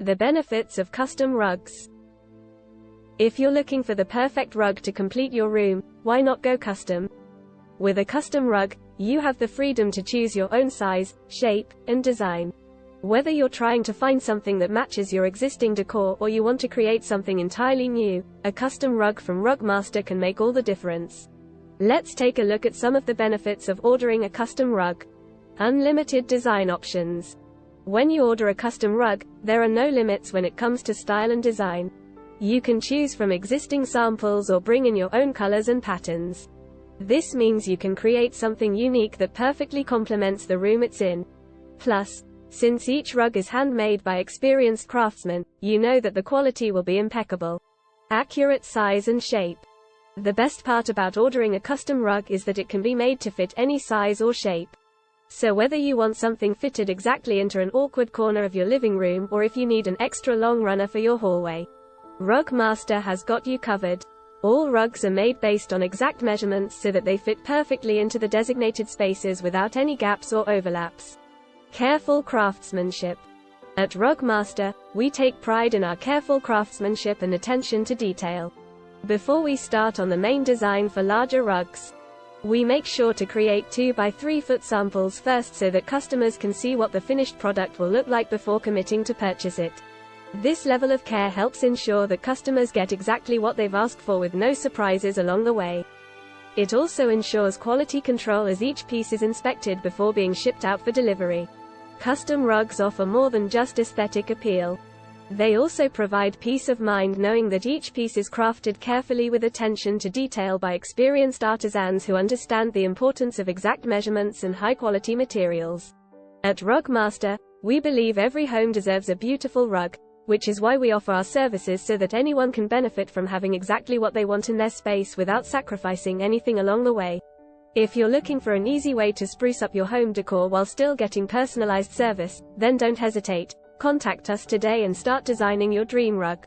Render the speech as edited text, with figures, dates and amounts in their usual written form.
The benefits of custom rugs. If you're looking for the perfect rug to complete your room, why not go custom? With a custom rug, you have the freedom to choose your own size, shape, and design. Whether you're trying to find something that matches your existing decor or you want to create something entirely new, a custom rug from Rugmaster can make all the difference. Let's take a look at some of the benefits of ordering a custom rug. Unlimited design options. When you order a custom rug, there are no limits when it comes to style and design. You can choose from existing samples or bring in your own colors and patterns. This means you can create something unique that perfectly complements the room it's in. Plus, since each rug is handmade by experienced craftsmen, you know that the quality will be impeccable. Accurate size and shape. The best part about ordering a custom rug is that it can be made to fit any size or shape. So whether you want something fitted exactly into an awkward corner of your living room or if you need an extra long runner for your hallway, Rugmaster has got you covered. All rugs are made based on exact measurements so that they fit perfectly into the designated spaces without any gaps or overlaps. Careful craftsmanship. At Rugmaster, we take pride in our careful craftsmanship and attention to detail. Before we start on the main design for larger rugs, we make sure to create 2 by 3 foot samples first so that customers can see what the finished product will look like before committing to purchase it. This level of care helps ensure that customers get exactly what they've asked for with no surprises along the way. It also ensures quality control as each piece is inspected before being shipped out for delivery. Custom rugs offer more than just aesthetic appeal. They also provide peace of mind knowing that each piece is crafted carefully with attention to detail by experienced artisans who understand the importance of exact measurements and high-quality materials. At Rugmaster, we believe every home deserves a beautiful rug, which is why we offer our services so that anyone can benefit from having exactly what they want in their space without sacrificing anything along the way. If you're looking for an easy way to spruce up your home decor while still getting personalized service, then don't hesitate. Contact us today and start designing your dream rug.